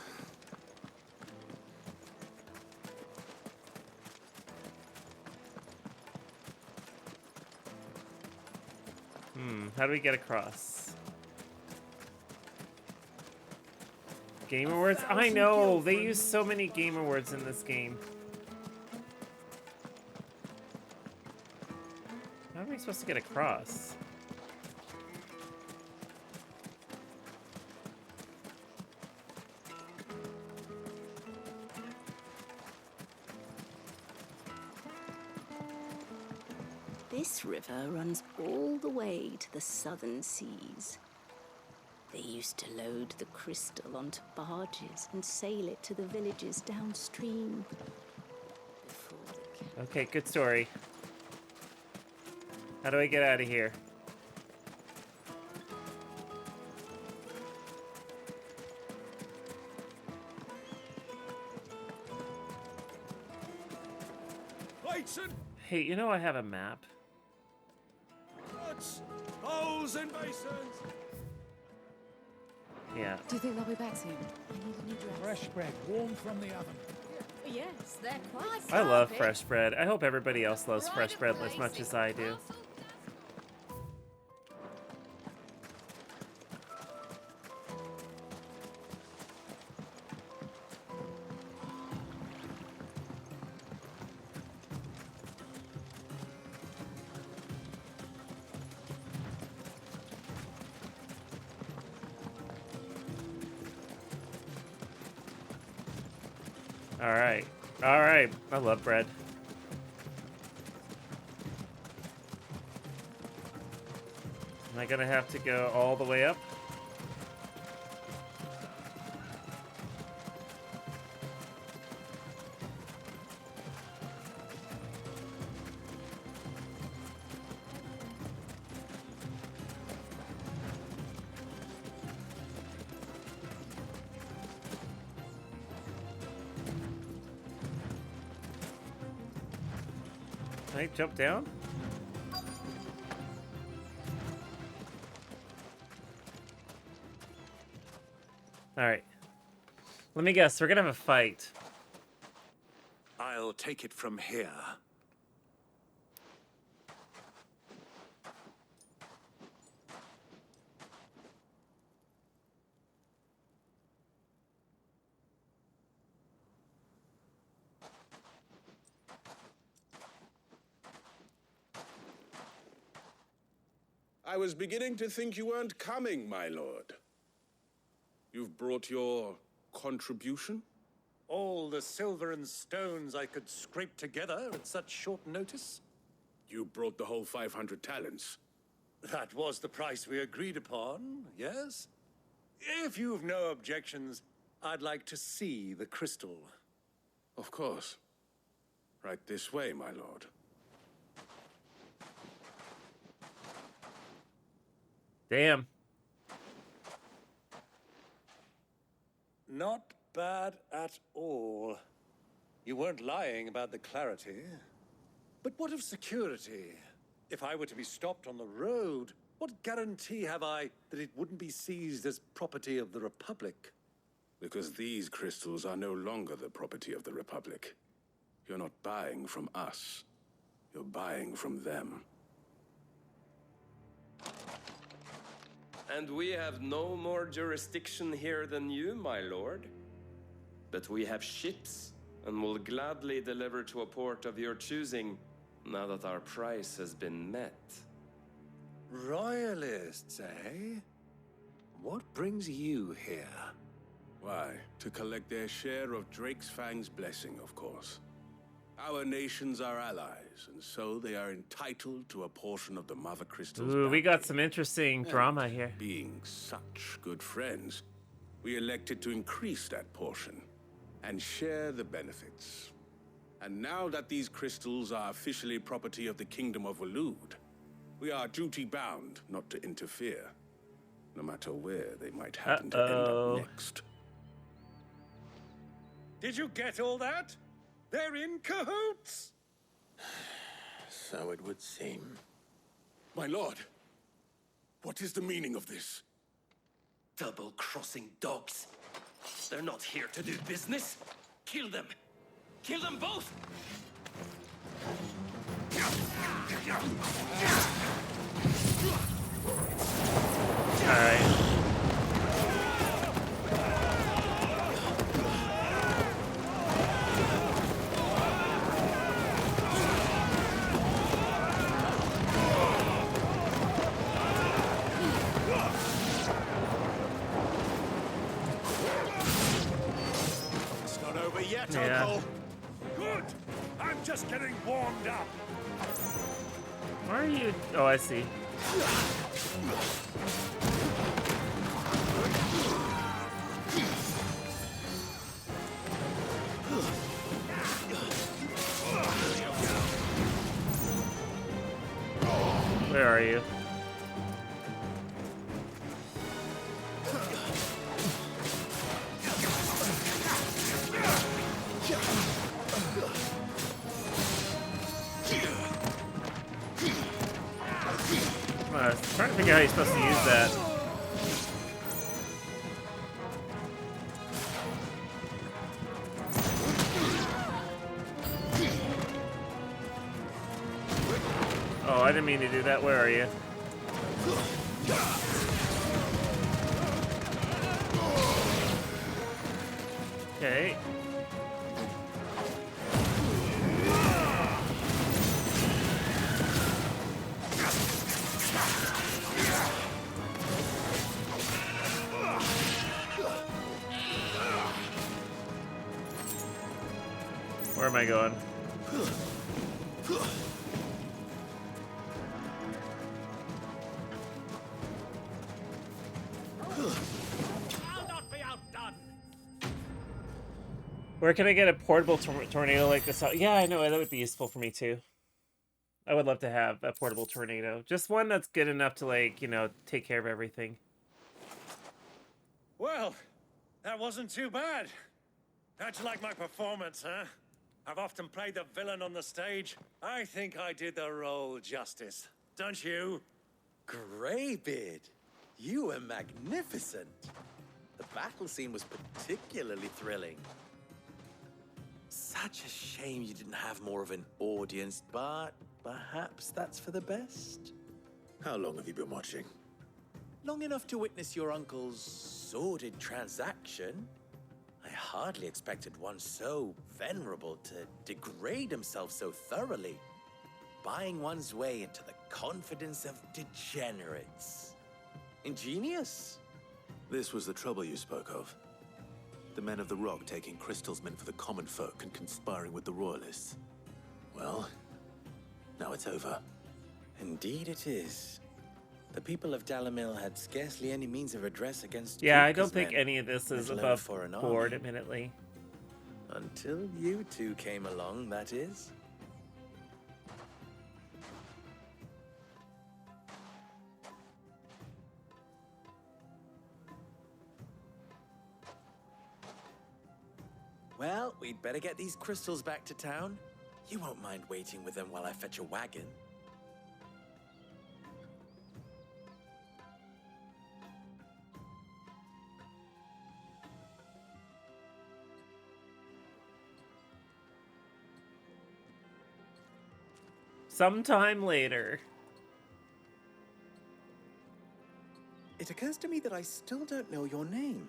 Speaker 1: How do we get across? Gamer words? I know! They use so many gamer words in this game. How are we supposed to get across?
Speaker 15: This river runs all the way to the southern seas. They used to load the crystal onto barges and sail it to the villages downstream.
Speaker 1: Okay, good story. How do I get out of here?
Speaker 17: Weights
Speaker 1: Hey, you know I have a map.
Speaker 17: pots, bowls and basins.
Speaker 1: Yeah.
Speaker 5: Do you think they'll be back soon? I need a new dress.
Speaker 14: Fresh bread, warm from the oven.
Speaker 15: Yes, they're quite
Speaker 1: I love fresh bread. I hope everybody else loves fresh bread as much as I do. Alright. Alright. I love bread. Am I gonna have to go all the way up? Can I jump down? Alright. Let me guess, we're gonna have a fight.
Speaker 3: I'll take it from here.
Speaker 18: I was beginning to think you weren't coming, my lord. You've brought your contribution?
Speaker 3: All the silver and stones I could scrape together at such short notice?
Speaker 18: You brought the whole 500 talents.
Speaker 3: That was the price we agreed upon, yes? If you've no objections, I'd like to see the crystal.
Speaker 18: Of course. Right this way, my lord.
Speaker 1: Damn.
Speaker 3: Not bad at all. You weren't lying about the clarity. But what of security? If I were to be stopped on the road, what guarantee have I that it wouldn't be seized as property of the Republic?
Speaker 18: Because these crystals are no longer the property of the Republic. You're not buying from us. You're buying from them.
Speaker 10: And we have no more jurisdiction here than you, my lord. But we have ships, and will gladly deliver to a port of your choosing, now that our price has been met.
Speaker 3: Royalists, eh? What brings you here?
Speaker 18: Why, to collect their share of Drake's Fang's blessing, of course. Our nations are allies, and so they are entitled to a portion of the Mother Crystal's
Speaker 1: Ooh, we
Speaker 18: bounty.
Speaker 1: got some interesting drama here.
Speaker 18: Being such good friends, we elected to increase that portion and share the benefits. And now that these crystals are officially property of the Kingdom of Waloed, we are duty-bound not to interfere, no matter where they might happen to end up next.
Speaker 3: Did you get all that? They're in cahoots!
Speaker 2: So it would seem.
Speaker 18: My lord, what is the meaning of this?
Speaker 21: Double-crossing dogs. They're not here to do business. Kill them. Kill them both!
Speaker 1: Alright.
Speaker 3: It's not over yet,
Speaker 1: Yeah.
Speaker 3: Uncle. Good! I'm just getting warmed up.
Speaker 1: Where are you? Oh, I see. Where are you? I was trying to figure out how you're supposed to use that. Oh, I didn't mean to do that. Where are you? Okay. Where am I going? Where can I get a portable tornado like this? Yeah, I know, that would be useful for me too. I would love to have a portable tornado. Just one that's good enough to, like, you know, take care of everything.
Speaker 3: Well, that wasn't too bad. How'd you like my performance, huh? I've often played the villain on the stage. I think I did the role justice. Don't you?
Speaker 19: Greybeard, you were magnificent. The battle scene was particularly thrilling. Such a shame you didn't have more of an audience, but perhaps that's for the best.
Speaker 2: How long have you been watching?
Speaker 19: Long enough to witness your uncle's sordid transaction. I hardly expected one so venerable to degrade himself so thoroughly, buying one's way into the confidence of degenerates. Ingenious.
Speaker 2: This was the trouble you spoke of. The men of the Rock taking crystals meant for the common folk and conspiring with the Royalists. Well, now it's over.
Speaker 19: Indeed it is. The people of Dalamil had scarcely any means of redress against
Speaker 1: Yeah, I
Speaker 19: Kupka's
Speaker 1: don't think
Speaker 19: men,
Speaker 1: any of this is
Speaker 19: let alone
Speaker 1: above
Speaker 19: for an
Speaker 1: board,
Speaker 19: army.
Speaker 1: admittedly.
Speaker 19: Until you two came along, that is. Well, we'd better get these crystals back to town. You won't mind waiting with them while I fetch a wagon.
Speaker 1: Sometime later.
Speaker 19: It occurs to me that I still don't know your name.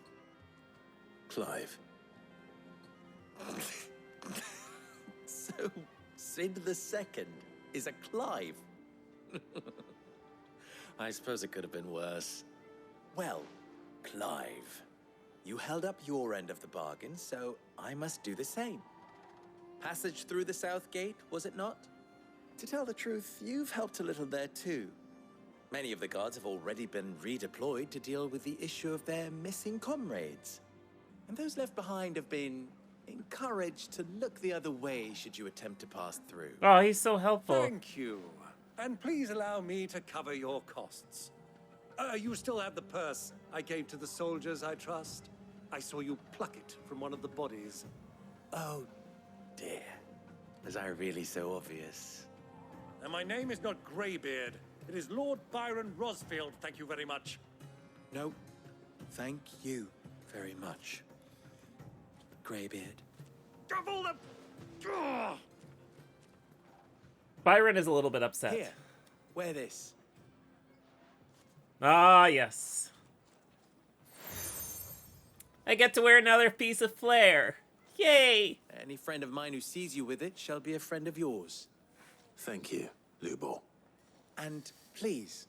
Speaker 2: Clive.
Speaker 19: So, Sid the Second is a Clive. I suppose it could have been worse. Well, Clive, you held up your end of the bargain, so I must do the same. Passage through the South Gate, was it not? To tell the truth, you've helped a little there too. Many of the guards have already been redeployed to deal with the issue of their missing comrades. And those left behind have been encouraged to look the other way should you attempt to pass through.
Speaker 1: Oh, he's so helpful.
Speaker 3: Thank you. And please allow me to cover your costs. You still have the purse I gave to the soldiers, I trust? I saw you pluck it from one of the bodies.
Speaker 19: Oh, dear. Was I really so obvious?
Speaker 3: And my name is not Greybeard. It is Lord Byron Rosfield, thank you very much.
Speaker 19: No, thank you very much, Greybeard.
Speaker 3: Of all the... Ugh!
Speaker 1: Byron is a little bit upset.
Speaker 19: Here, wear this.
Speaker 1: Ah, yes. I get to wear another piece of flair. Yay!
Speaker 19: Any friend of mine who sees you with it shall be a friend of yours.
Speaker 2: Thank you, Lubor.
Speaker 19: And please,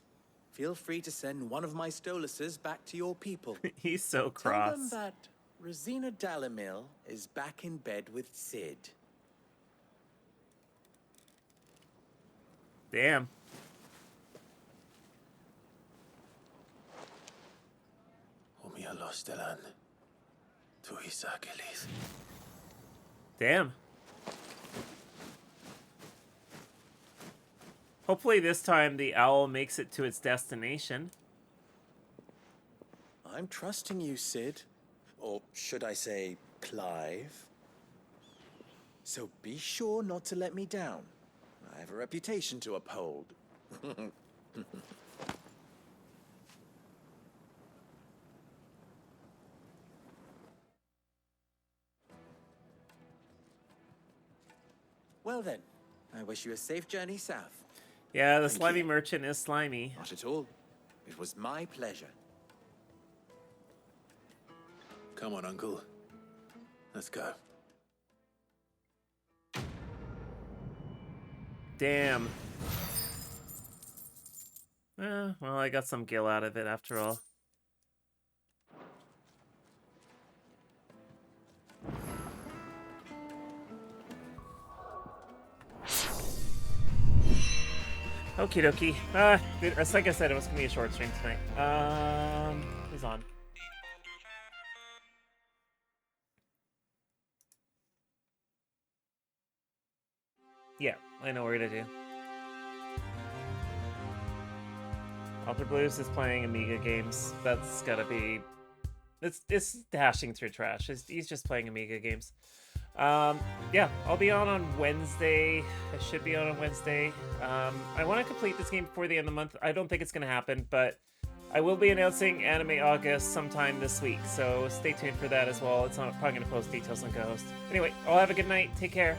Speaker 19: feel free to send one of my Stoluses back to your people.
Speaker 1: He's so
Speaker 19: Tell
Speaker 1: cross.
Speaker 19: them that Rosina Dalamil is back in bed with Sid.
Speaker 1: Damn. Damn. Hopefully this time the owl makes it to its destination.
Speaker 19: I'm trusting you, Sid. Or should I say, Clive. So be sure not to let me down. I have a reputation to uphold. Well then, I wish you a safe journey south.
Speaker 1: Yeah, the
Speaker 19: Thank
Speaker 1: slimy
Speaker 19: you.
Speaker 1: merchant is slimy.
Speaker 19: Not at all. It was my pleasure.
Speaker 2: Come on, Uncle. Let's go.
Speaker 1: Damn. Well, I got some gil out of it after all. Okie dokie. It's like I said, it was gonna be a short stream tonight. Who's on? Yeah, I know what we're gonna do. Author Blues is playing Amiga games. That's gotta be... It's dashing through trash. He's just playing Amiga games. Yeah, I'll be on Wednesday. I should be on Wednesday. I want to complete this game before the end of the month. I don't think it's going to happen, but I will be announcing Anime August sometime this week, so stay tuned for that as well. It's probably going to post details on Ghost. Anyway, I'll have a good night. Take care.